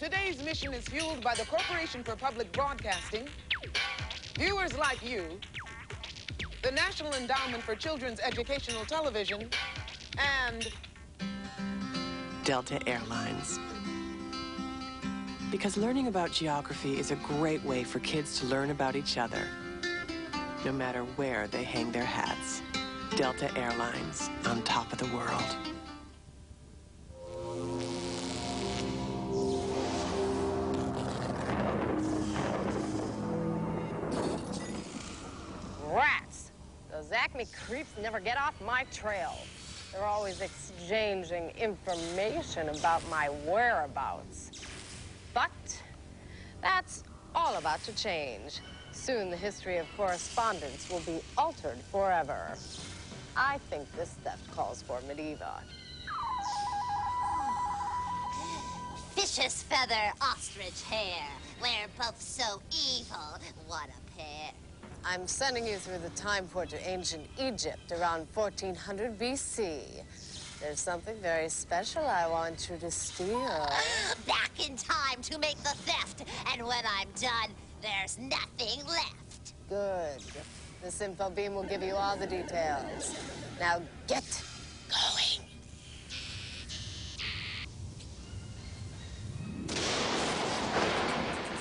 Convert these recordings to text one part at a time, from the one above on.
Today's mission is fueled by the Corporation for Public Broadcasting, viewers like you, the National Endowment for Children's Educational Television, and Delta Airlines. Because learning about geography is a great way for kids to learn about each other, no matter where they hang their hats. Delta Airlines, on top of the world. Rats! Those Acme creeps never get off my trail. They're always exchanging information about my whereabouts. But that's all about to change. Soon the history of correspondence will be altered forever. I think this theft calls for Mediva. Fish's feather, ostrich hair. We're both so evil. What a pair. I'm sending you through the time port to ancient Egypt around 1400 BC. There's something very special I want you to steal. Back in time to make the theft. And when I'm done, there's nothing left. Good. This info beam will give you all the details. Now get going.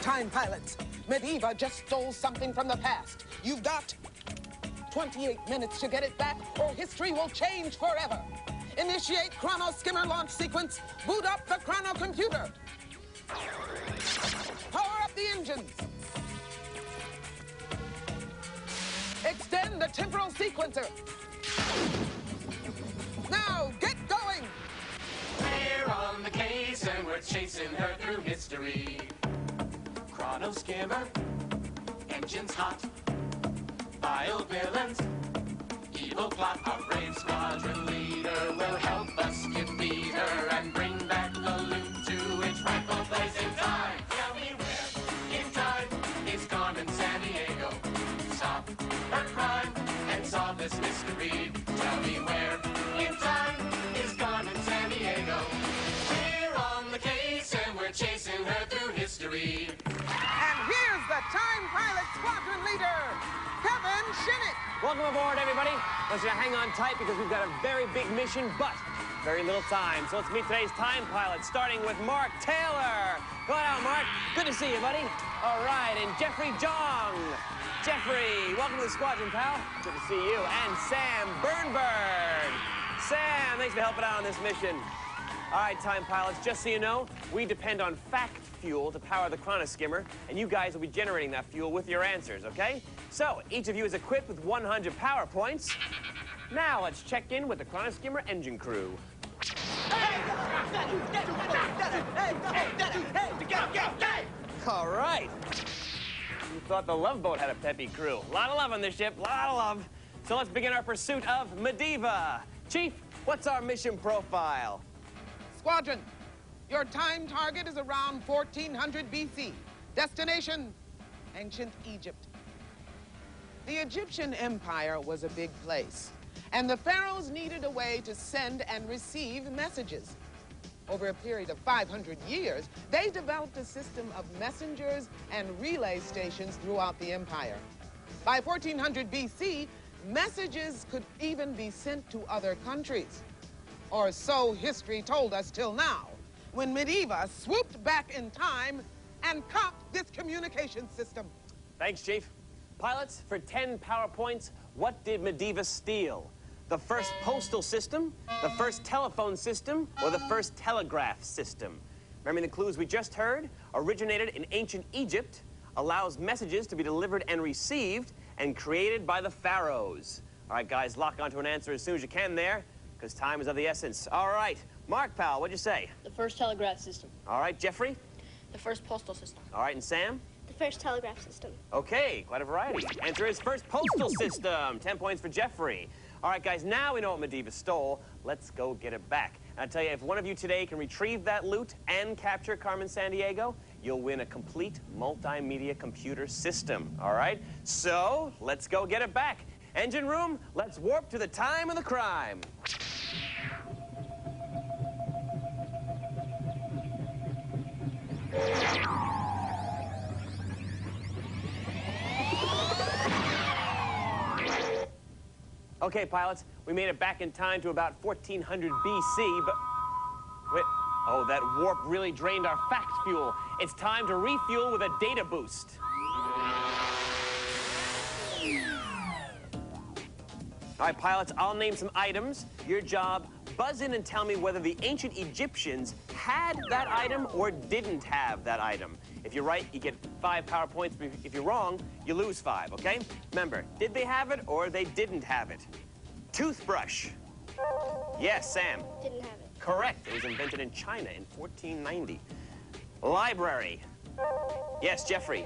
Time pilots. Mediva just stole something from the past. You've got 28 minutes to get it back, or history will change forever. Initiate chrono skimmer launch sequence. Boot up the chrono computer. Power up the engines. Extend the temporal sequencer. Now, get going! We're on the case and we're chasing her through history. Chrono skimmer, engines hot, vile villains, evil plot. Our brave squadron leader will help us defeat her and bring back the loot to its rightful place in time. Tell me where in time is Carmen Sandiego? Stop her crime and solve this mystery. Tell me where in time is Carmen Sandiego? We're on the case and we're chasing her through history. And here's the Time Pilot Squadron leader, Kevin Shinnick. Welcome aboard, everybody. I want you to hang on tight because we've got a very big mission, but very little time. So let's meet today's time pilots, starting with Mark Taylor. Go on out, Mark. Good to see you, buddy. All right, and Jeffrey Jong. Jeffrey, welcome to the squadron, pal. Good to see you. And Sam Bernberg. Sam, thanks for helping out on this mission. All right, time pilots, just so you know, we depend on fact fuel to power the chronoskimmer, and you guys will be generating that fuel with your answers, okay? So, each of you is equipped with 100 power points. Now, let's check in with the chronoskimmer engine crew. All right. You thought the Love Boat had a peppy crew. A lot of love on this ship, a lot of love. So let's begin our pursuit of Mediva. Chief, what's our mission profile? Squadron, your time target is around 1400 BC. Destination, ancient Egypt. The Egyptian Empire was a big place, and the pharaohs needed a way to send and receive messages. Over a period of 500 years, they developed a system of messengers and relay stations throughout the empire. By 1400 BC, messages could even be sent to other countries. Or so history told us till now, when Mediva swooped back in time and copped this communication system. Thanks, Chief. Pilots, for 10 power points, what did Mediva steal? The first postal system, the first telephone system, or the first telegraph system? Remember the clues we just heard? Originated in ancient Egypt, allows messages to be delivered and received, and created by the pharaohs. All right, guys, lock onto an answer as soon as you can there, because time is of the essence. All right, Mark, pal, what'd you say? The first telegraph system. All right, Jeffrey? The first postal system. All right, and Sam? The first telegraph system. Okay, quite a variety. Answer is first postal system. 10 points for Jeffrey. All right, guys, now we know what Mediva stole. Let's go get it back. And I tell you, if one of you today can retrieve that loot and capture Carmen Sandiego, you'll win a complete multimedia computer system, all right? So, let's go get it back. Engine room, let's warp to the time of the crime. Okay, pilots, we made it back in time to about 1400 BC, but... Wait, oh, that warp really drained our fact fuel. It's time to refuel with a data boost. All right, pilots, I'll name some items. Your job, buzz in and tell me whether the ancient Egyptians had that item or didn't have that item. If you're right, you get 5 power points. If you're wrong, you lose 5, okay? Remember, did they have it or they didn't have it? Toothbrush. Yes, Sam. Didn't have it. Correct. It was invented in China in 1490. Library. Yes, Jeffrey.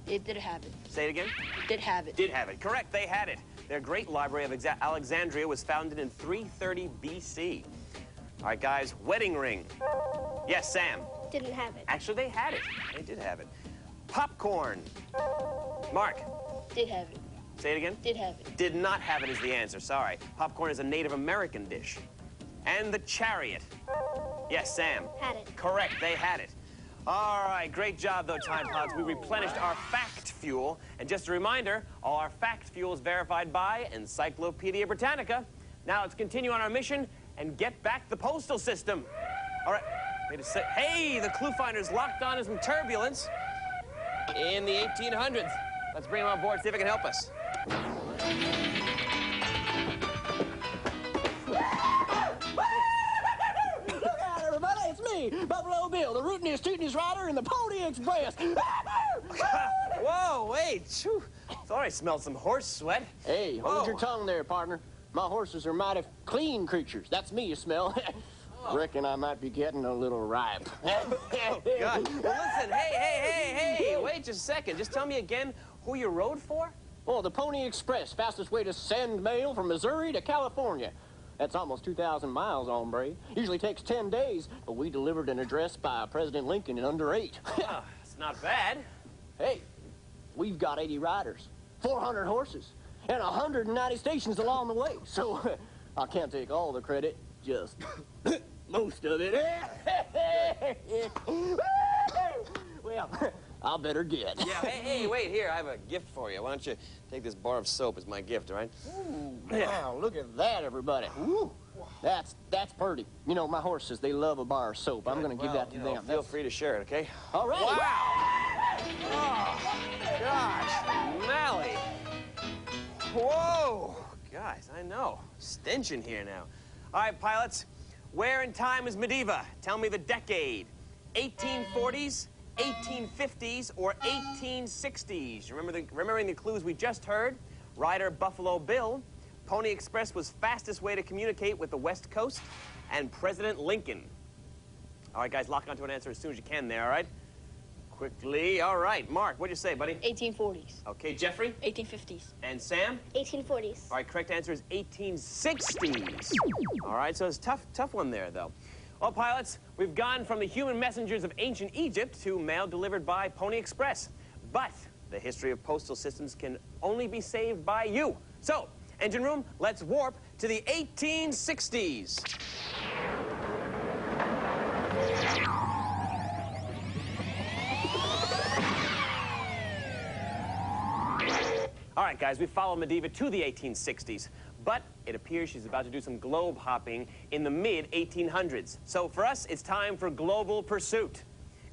It did have it. Say it again. Did have it. Did have it. Correct, they had it. Their great library of Alexandria was founded in 330 BC. All right, guys, wedding ring. Yes, Sam. Didn't have it. Actually, they had it. They did have it. Popcorn. Mark. Did have it. Say it again. Did have it. Did not have it is the answer, sorry. Popcorn is a Native American dish. And the chariot. Yes, Sam. Had it. Correct, they had it. All right, great job, though, Time Pilots. We replenished our fact fuel. And just a reminder, all our fact fuel is verified by Encyclopedia Britannica. Now let's continue on our mission and get back the postal system. All right, wait a sec. Hey, the clue finder's locked on in some turbulence in the 1800s. Let's bring him on board, see if he can help us. It's me, Buffalo Bill, the rootinest, tootinest rider in the Pony Express. Whoa, wait. Phew. Thought I smelled some horse sweat. Hey, hold your tongue there, partner. My horses are mighty clean creatures. That's me you smell. Reckon I might be getting a little ripe. Oh, God. Well, listen, hey, wait just a second. Just tell me again who you rode for? Oh, the Pony Express, fastest way to send mail from Missouri to California. That's almost 2,000 miles, hombre. Usually takes 10 days, but we delivered an address by President Lincoln in under 8. It's not bad. Hey, we've got 80 riders, 400 horses, and 190 stations along the way. So I can't take all the credit, just most of it. Well, I'll better get. Yeah, hey, wait, here, I have a gift for you. Why don't you take this bar of soap as my gift, all right? Ooh, wow, look at that, everybody. Ooh, that's pretty. You know, my horses, they love a bar of soap. I'm going to give that to them. Feel free to share it, okay? All right. Wow! Oh, gosh, Mally. Whoa! Guys, I know. Stench in here now. All right, pilots, where in time is Mediva? Tell me the decade. 1840s? 1850s or 1860s. Remembering the clues we just heard? Rider Buffalo Bill, Pony Express was fastest way to communicate with the West Coast, and President Lincoln. All right, guys, lock onto an answer as soon as you can there, all right? Quickly. All right, Mark, what'd you say, buddy? 1840s. Okay, Jeffrey? 1850s. And Sam? 1840s. All right, correct answer is 1860s. All right, so it's a tough one there, though. Well, pilots, we've gone from the human messengers of ancient Egypt to mail delivered by Pony Express. But the history of postal systems can only be saved by you. So, engine room, let's warp to the 1860s. All right, guys, we follow Mediva to the 1860s. But it appears she's about to do some globe hopping in the mid-1800s. So for us, it's time for global pursuit.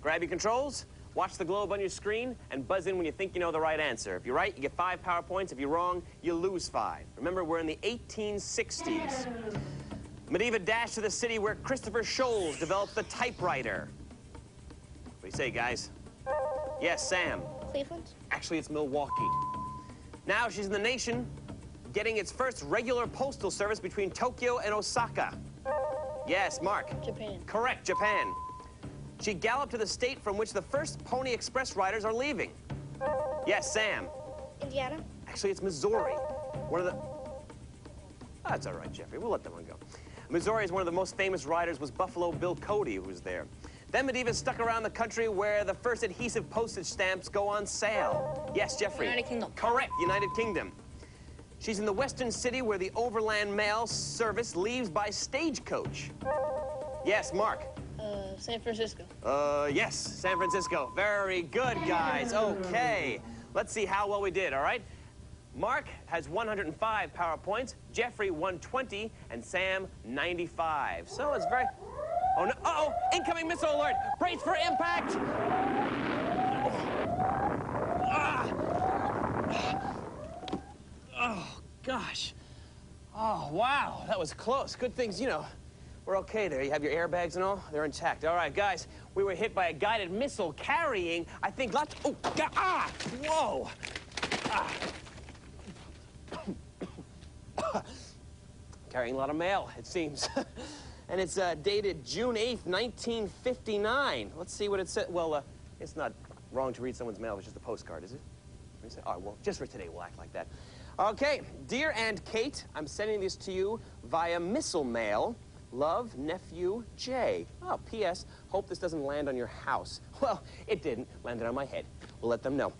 Grab your controls, watch the globe on your screen, and buzz in when you think you know the right answer. If you're right, you get 5 power points. If you're wrong, you lose 5. Remember, we're in the 1860s. Mediva dashed to the city where Christopher Sholes developed the typewriter. What do you say, guys? Yes, Sam. Cleveland? Actually, it's Milwaukee. Now she's in the nation getting its first regular postal service between Tokyo and Osaka. Yes, Mark. Japan. Correct, Japan. She galloped to the state from which the first Pony Express riders are leaving. Yes, Sam. Indiana? Actually, it's Missouri. One of the... That's all right, Jeffrey. We'll let that one go. Missouri is one of the most famous riders was Buffalo Bill Cody, who was there. Then Mediva stuck around the country where the first adhesive postage stamps go on sale. Yes, Jeffrey. United Kingdom. Correct, United Kingdom. She's in the western city where the overland mail service leaves by stagecoach. Yes, Mark. San Francisco. Yes, San Francisco. Very good, guys. Okay. Let's see how well we did, all right? Mark has 105 power points, Jeffrey 120, and Sam 95. So it's very... Oh, no. Uh-oh! Incoming missile alert! Brace for impact! Oh, gosh. Oh, wow. That was close. Good things, you know, we're okay there. You have your airbags and all? They're intact. All right, guys. We were hit by a guided missile carrying, I think, lots... Oh, God. Ah! Whoa! Ah. Carrying a lot of mail, it seems. And it's dated June 8th, 1959. Let's see what it said. Well, it's not wrong to read someone's mail. It's just a postcard, is it? All right, well, just for today, we'll act like that. Okay, dear Aunt Kate, I'm sending this to you via missile mail. Love, nephew, Jay. Oh, P.S. Hope this doesn't land on your house. Well, it didn't. Landed on my head. We'll let them know.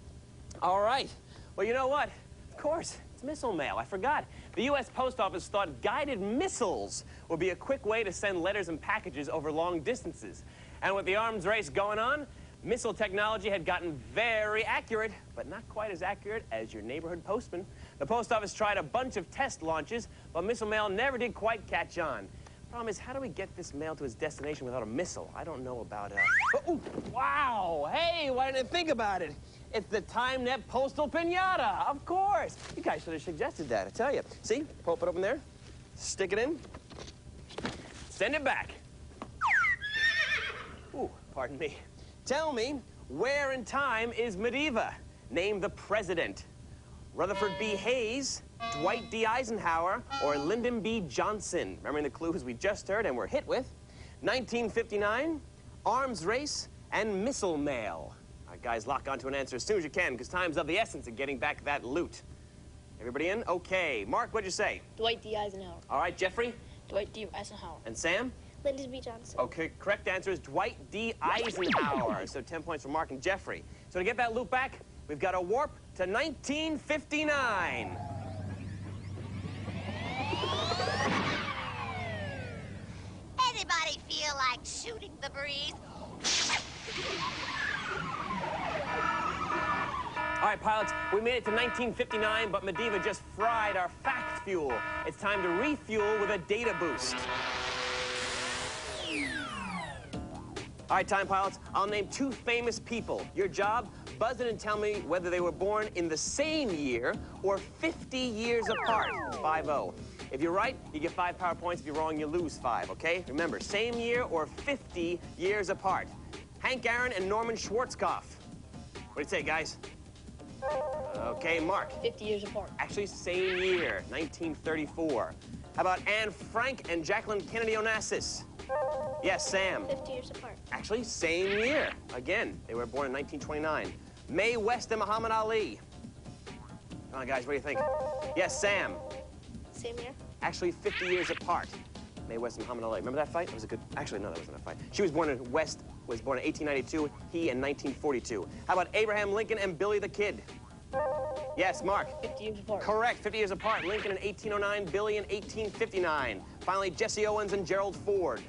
All right. Well, you know what? Of course, it's missile mail. I forgot. The U.S. Post Office thought guided missiles would be a quick way to send letters and packages over long distances. And with the arms race going on, missile technology had gotten very accurate, but not quite as accurate as your neighborhood postman. The Post Office tried a bunch of test launches, but missile mail never did quite catch on. Problem is, how do we get this mail to its destination without a missile? I don't know about Oh, wow! Hey, why didn't I think about it? It's the TimeNet Postal Pinata, of course. You guys should have suggested that, I tell you. See, pop it open there, stick it in, send it back. Ooh, pardon me. Tell me, where in time is Mediva? Name the president. Rutherford B. Hayes, Dwight D. Eisenhower, or Lyndon B. Johnson? Remembering the clues we just heard and were hit with. 1959, arms race, and missile mail. All right, guys, lock onto an answer as soon as you can, because time's of the essence of getting back that loot. Everybody in? Okay. Mark, what'd you say? Dwight D. Eisenhower. All right, Jeffrey? Dwight D. Eisenhower. And Sam? Lyndon B. Johnson. Okay, correct answer is Dwight D. Eisenhower. So 10 points for Mark and Jeffrey. So to get that loot back, we've got to warp to 1959. Anybody feel like shooting the breeze? All right, pilots, we made it to 1959, but Mediva just fried our fact fuel. It's time to refuel with a data boost. All right, time pilots, I'll name two famous people. Your job, buzz in and tell me whether they were born in the same year or 50 years apart, 5-0. If you're right, you get 5 power points. If you're wrong, you lose 5, okay? Remember, same year or 50 years apart. Hank Aaron and Norman Schwarzkopf. What do you say, guys? Okay, Mark. 50 years apart. Actually, same year, 1934. How about Anne Frank and Jacqueline Kennedy Onassis? Yes, Sam. 50 years apart. Actually, same year. Again, they were born in 1929. Mae West and Muhammad Ali. Come on, guys, what do you think? Yes, Sam. Same year. Actually, 50 years apart. Mae West and Muhammad Ali. Remember that fight? That was a good... Actually, no, that wasn't a fight. She was born in West, was born in 1892, he in 1942. How about Abraham Lincoln and Billy the Kid? Yes, Mark. 50 years apart. Correct, 50 years apart. Lincoln in 1809, Billy in 1859. Finally, Jesse Owens and Gerald Ford.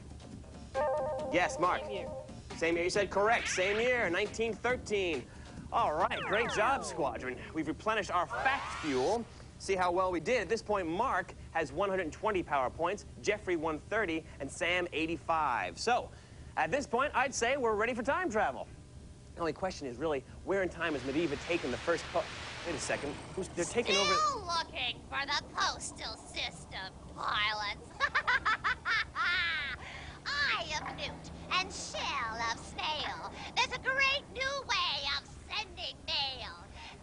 Yes, Mark. Same year. Same year, you said correct. Same year, 1913. All right, great job, Squadron. We've replenished our fact fuel. See how well we did. At this point, Mark has 120 power points, Jeffrey 130, and Sam 85. So, at this point, I'd say we're ready for time travel. The only question is really, where in time has Mediva taken the first Wait a second. They're taking over... Still looking for the postal system, pilots. Eye of newt and shell of snail. There's a great new way of sending mail.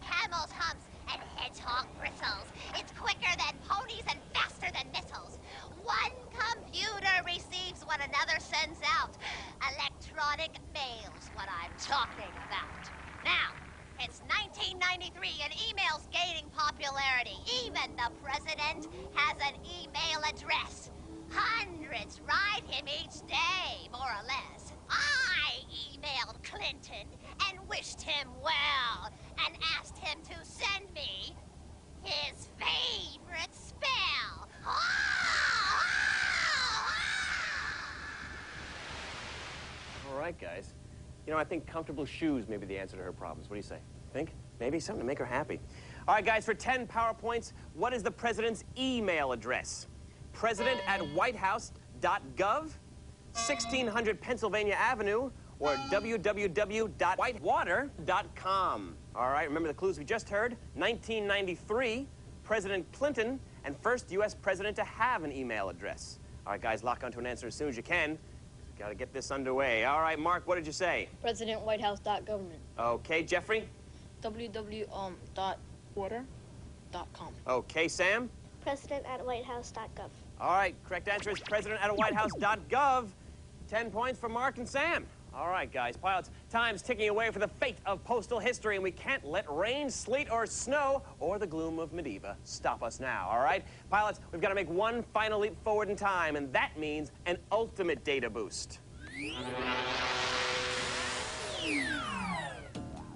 Camel's humps and hedgehog bristles. It's quicker than ponies and faster than missiles. One computer receives what another sends out. Electronic mail's what I'm talking about. Now, it's 1993 and email's gaining popularity. Even the president has an email address. Hundreds write him each day, more or less. I emailed Clinton and wished him well and asked him to send me his favorite spell. All right, guys. You know, I think comfortable shoes may be the answer to her problems. What do you say? Think? Maybe something to make her happy. All right, guys, for 10 PowerPoints, what is the president's email address? president@whitehouse.gov, 1600 Pennsylvania Avenue, or www.whitewater.com. All right, remember the clues we just heard? 1993, President Clinton, and first U.S. president to have an email address. All right, guys, lock onto an answer as soon as you can. Got to get this underway. All right, Mark, what did you say? President.whitehouse.government. Okay, Jeffrey? www.water.com. Okay, Sam? President@whitehouse.gov. All right, correct answer is president@whitehouse.gov. 10 points for Mark and Sam. All right, guys, pilots, time's ticking away for the fate of postal history, and we can't let rain, sleet, or snow, or the gloom of Mediva stop us now, all right? Pilots, we've got to make one final leap forward in time, and that means an ultimate data boost.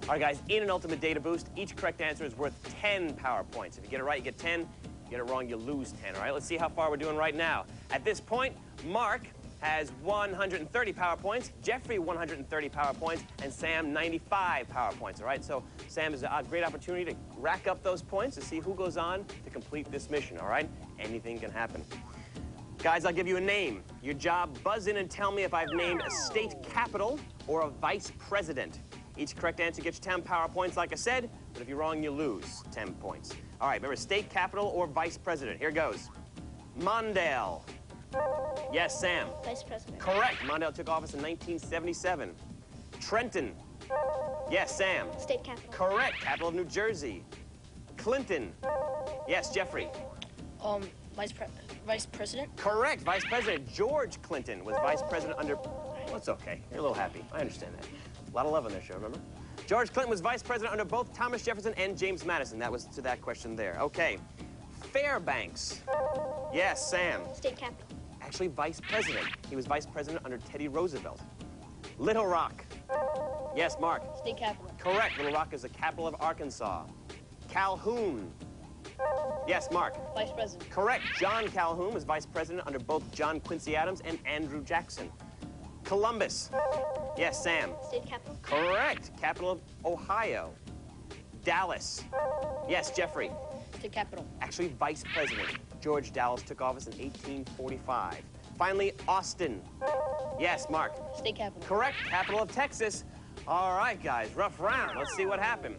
All right, guys, in an ultimate data boost, each correct answer is worth 10 PowerPoints. If you get it right, you get 10. If you get it wrong, you lose 10, all right? Let's see how far we're doing right now. At this point, Mark has 130 PowerPoints, Jeffrey 130 PowerPoints, and Sam 95 PowerPoints, all right? So Sam is a great opportunity to rack up those points to see who goes on to complete this mission, all right? Anything can happen. Guys, I'll give you a name. Your job, buzz in and tell me if I've named a state capital or a vice president. Each correct answer gets you 10 PowerPoints, like I said, but if you're wrong, you lose 10 points. All right, remember, state capital or vice president. Here goes. Mondale. Yes, Sam. Vice President. Correct. Mondale took office in 1977. Trenton. Yes, Sam. State capital. Correct. Capital of New Jersey. Clinton. Yes, Jeffrey. Vice President. Correct. Vice President. George Clinton was vice president under... Well, it's okay. You're a little happy. I understand that. A lot of love on this show, remember? George Clinton was vice president under both Thomas Jefferson and James Madison. That was to that question there. Okay. Fairbanks. Yes, Sam. State capital. Actually, vice president. He was vice president under Teddy Roosevelt. Little Rock. Yes, Mark. State capital. Correct. Little Rock is the capital of Arkansas. Calhoun. Yes, Mark. Vice President. Correct. John Calhoun was vice president under both John Quincy Adams and Andrew Jackson. Columbus. Yes, Sam. State capital. Correct. Capital of Ohio. Dallas. Yes, Jeffrey. State capital. Actually, vice president. George Dallas took office in 1845. Finally, Austin. Yes, Mark. State capital. Correct. Capital of Texas. All right, guys, rough round. Let's see what happened.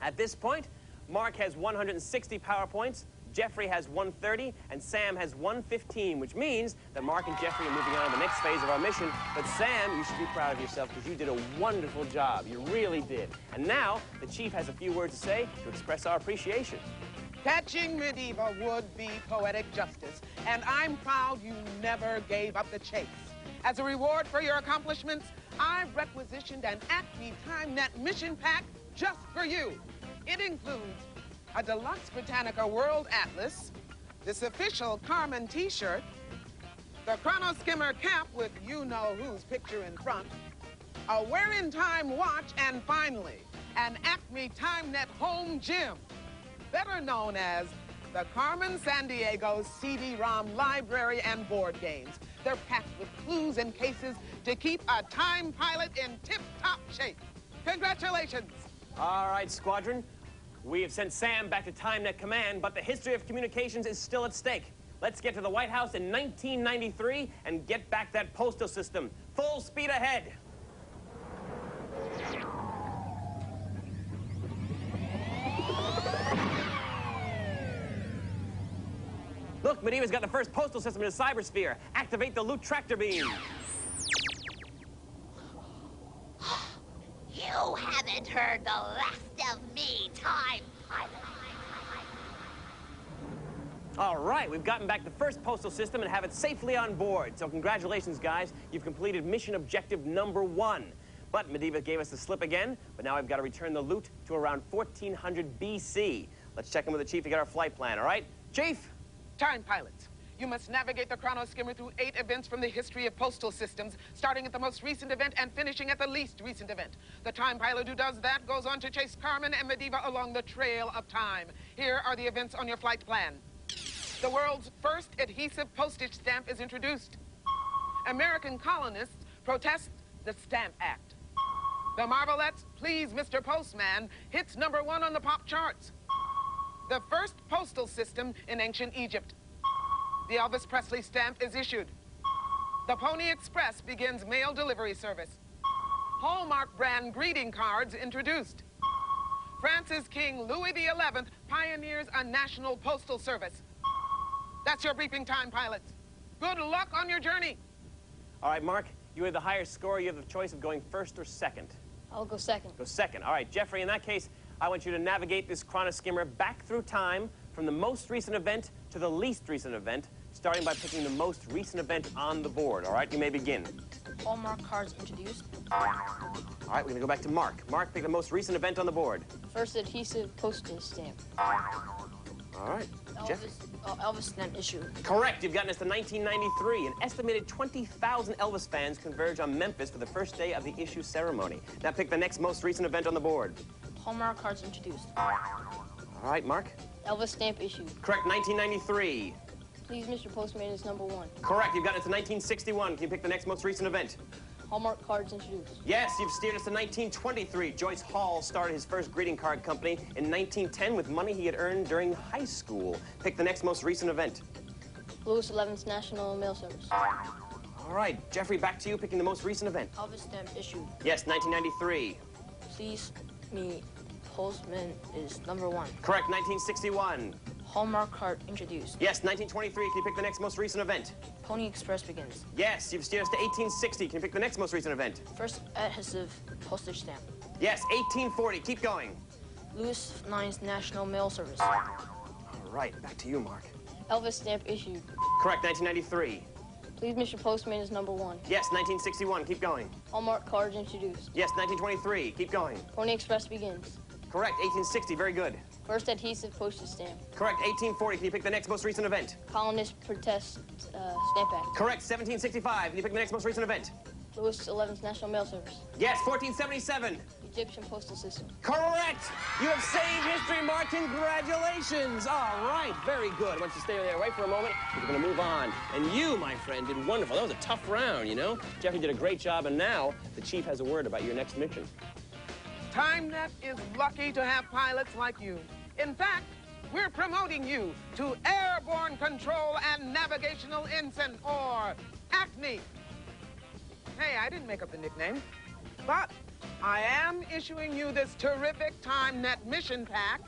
At this point, Mark has 160 PowerPoints, Jeffrey has 130, and Sam has 115, which means that Mark and Jeffrey are moving on to the next phase of our mission. But Sam, you should be proud of yourself because you did a wonderful job. You really did. And now, the chief has a few words to say to express our appreciation. Catching Mediva would be poetic justice, and I'm proud you never gave up the chase. As a reward for your accomplishments, I've requisitioned an Acme TimeNet mission pack just for you. It includes a deluxe Britannica World Atlas, this official Carmen t-shirt, the Chrono Skimmer cap with you-know-who's picture in front, a wear-in-time watch, and finally, an Acme TimeNet home gym, better known as the Carmen Sandiego CD-ROM library and board games. They're packed with clues and cases to keep a time pilot in tip-top shape. Congratulations. All right, Squadron. We have sent Sam back to TimeNet Command, but the history of communications is still at stake. Let's get to the White House in 1993 and get back that postal system. Full speed ahead. Look, Mediva's got the first postal system in the cybersphere. Activate the loot tractor beam. You haven't heard the last of me, Time Pilot. All right, we've gotten back the first postal system and have it safely on board. So congratulations, guys. You've completed mission objective #1. But Mediva gave us the slip again, but now I've got to return the loot to around 1400 BC. Let's check in with the chief to get our flight plan, all right? Chief? Time pilots, you must navigate the Chrono Skimmer through 8 events from the history of postal systems, starting at the most recent event and finishing at the least recent event. The time pilot who does that goes on to chase Carmen and Mediva along the trail of time. Here are the events on your flight plan. The world's first adhesive postage stamp is introduced. American colonists protest the Stamp Act. The Marvelettes' Please, Mr. Postman hits #1 on the pop charts. the first postal system in ancient Egypt. The Elvis Presley stamp is issued. The Pony Express begins mail delivery service. Hallmark brand greeting cards introduced. France's King Louis XI pioneers a national postal service. That's your briefing time, pilots. Good luck on your journey. All right, Mark, you have the higher score. You have the choice of going first or second. I'll go second. Go second. All right, Jeffrey, in that case, I want you to navigate this chronoskimmer back through time from the most recent event to the least recent event, starting by picking the most recent event on the board. All right, you may begin. Hallmark cards introduced. All right, we're going to go back to Mark. Mark, pick the most recent event on the board. First adhesive postage stamp. All right, Jeffrey. Elvis stamp issue. Correct. You've gotten us to 1993. An estimated 20,000 Elvis fans converge on Memphis for the first day of the issue ceremony. Now pick the next most recent event on the board. Hallmark cards introduced. All right, Mark. Elvis stamp issue. Correct, 1993. Please, Mr. Postman is number 1. Correct. You've gotten us to 1961. Can you pick the next most recent event? Hallmark cards introduced. Yes, you've steered us to 1923. Joyce Hall started his first greeting card company in 1910 with money he had earned during high school. Pick the next most recent event. Louis XI's National Mail Service. All right, Jeffrey, back to you, picking the most recent event. Elvis stamp issue. Yes, 1993. Please, me, Postman is number 1. Correct, 1961. Hallmark card introduced. Yes, 1923. Can you pick the next most recent event? Pony Express begins. Yes, you've steered us to 1860. Can you pick the next most recent event? First adhesive postage stamp. Yes, 1840. Keep going. Louis IX's National Mail Service. All right, back to you, Mark. Elvis stamp issued. Correct, 1993. Please, Mr. Postman is number 1. Yes, 1961. Keep going. Hallmark cards introduced. Yes, 1923. Keep going. Pony Express begins. Correct, 1860. Very good. First adhesive postage stamp. Correct, 1840. Can you pick the next most recent event? Colonist protest stamp act. Correct, 1765. Can you pick the next most recent event? Louis XI's National Mail Service. Yes, 1477. Egyptian postal system. Correct! You have saved history, Mark. Congratulations. All right, very good. I want you to stay there. Wait for a moment. We're going to move on. And you, my friend, did wonderful. That was a tough round, you know? Jeffrey did a great job, and now the chief has a word about your next mission. TimeNet is lucky to have pilots like you. In fact, we're promoting you to Airborne Control and Navigational Ensign, or ACNE. Hey, I didn't make up the nickname, but I am issuing you this terrific TimeNet mission pack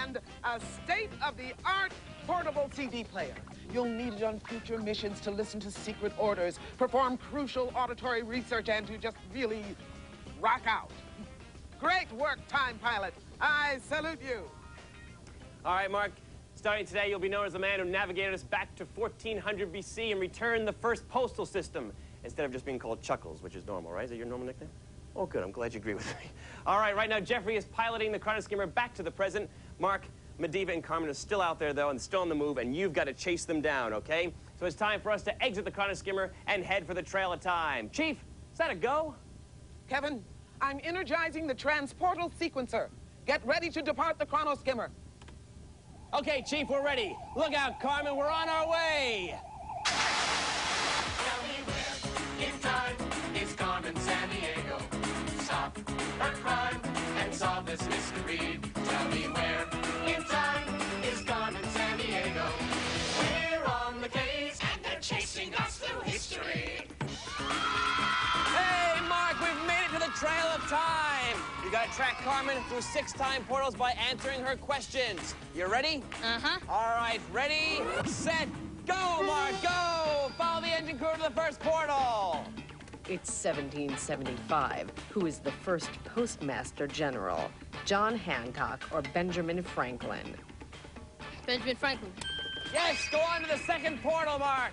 and a state-of-the-art portable CD player. You'll need it on future missions to listen to secret orders, perform crucial auditory research, and to just really rock out. Great work, Time Pilot. I salute you. All right, Mark. Starting today, you'll be known as the man who navigated us back to 1400 BC and returned the first postal system, instead of just being called Chuckles, which is normal, right? Is that your normal nickname? Oh, good. I'm glad you agree with me. All right now, Jeffrey is piloting the chronoskimmer back to the present. Mark, Mediva, and Carmen are still out there, though, and still on the move, and you've got to chase them down, okay? So it's time for us to exit the chronoskimmer and head for the Trail of Time. Chief, is that a go? Kevin, I'm energizing the transportal sequencer. Get ready to depart the chronoskimmer. Okay, Chief, we're ready. Look out, Carmen, we're on our way. Tell me where in time is Carmen Sandiego. Stop her crime and solve this mystery. Tell me where in time is Carmen Sandiego. We're on the case and they're chasing us through history. Hey, Mark, we've made it to the Trail of Time. You got to track Carmen through 6 time portals by answering her questions. You ready? Uh-huh. All right, ready, set, go, Mark, go! Follow the engine crew to the first portal. It's 1775. Who is the first Postmaster General? John Hancock or Benjamin Franklin? Benjamin Franklin. Yes, go on to the second portal, Mark.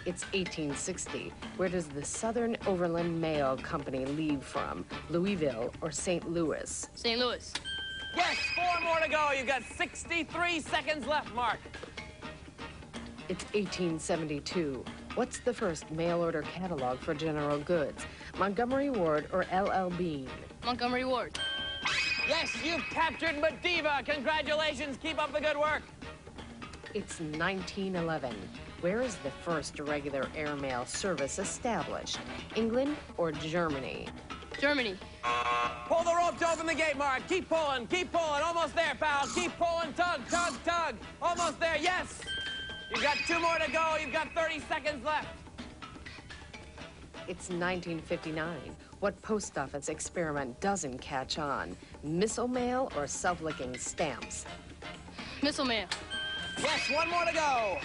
It's 1860. Where does the Southern Overland Mail Company leave from? Louisville or St. Louis? St. Louis. Yes, 4 more to go. You've got 63 seconds left, Mark. It's 1872. What's the first mail order catalog for general goods? Montgomery Ward or L.L. Bean? Montgomery Ward. Yes, you've captured Mediva. Congratulations. Keep up the good work. It's 1911. Where is the first regular airmail service established? England or Germany? Germany. Pull the rope to open the gate, Mark. Keep pulling, keep pulling. Almost there, pal. Keep pulling. Tug, tug, tug. Almost there, yes. You've got 2 more to go. You've got 30 seconds left. It's 1959. What post office experiment doesn't catch on? Missile mail or self-licking stamps? Missile mail. Yes, 1 more to go.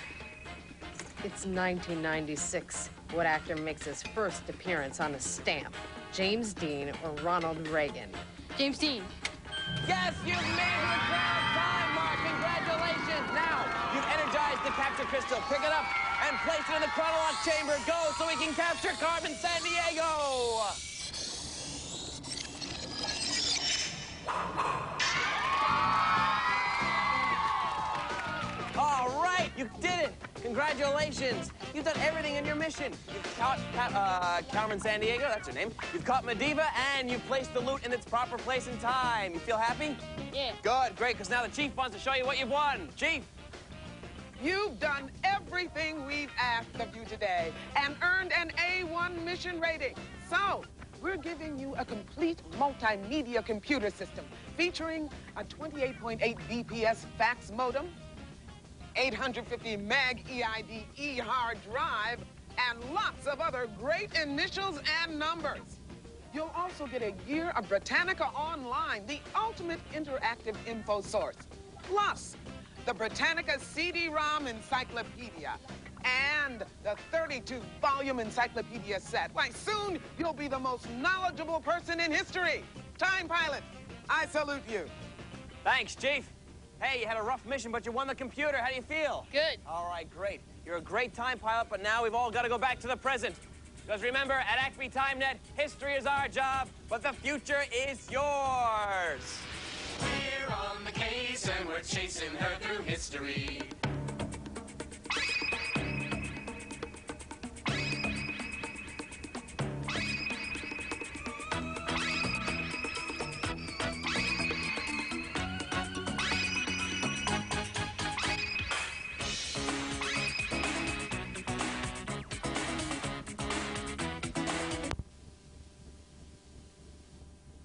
It's 1996. What actor makes his first appearance on a stamp? James Dean or Ronald Reagan? James Dean. Yes, you've made the crowd time, Mark. Congratulations. Now, you've energized the capture crystal. Pick it up and place it in the chronolock chamber. Go so we can capture Carmen Sandiego. All right, you did it. Congratulations. You've done everything in your mission. You've caught Carmen Sandiego, that's her name. You've caught Mediva, and you've placed the loot in its proper place and time. You feel happy? Yeah. Good, great, because now the Chief wants to show you what you've won. Chief. You've done everything we've asked of you today and earned an A1 mission rating. So, we're giving you a complete multimedia computer system featuring a 28.8 BPS fax modem, 850 meg EID e-hard drive, and lots of other great initials and numbers. You'll also get a year of Britannica Online, the ultimate interactive info source. Plus, the Britannica CD-ROM Encyclopedia, and the 32-volume encyclopedia set. Why, soon you'll be the most knowledgeable person in history. Time Pilot, I salute you. Thanks, Chief. Hey, you had a rough mission, but you won the computer. How do you feel? Good. All right, great. You're a great time pilot, but now we've all got to go back to the present. Because remember, at Acme TimeNet, history is our job, but the future is yours. We're on the case and we're chasing her through history.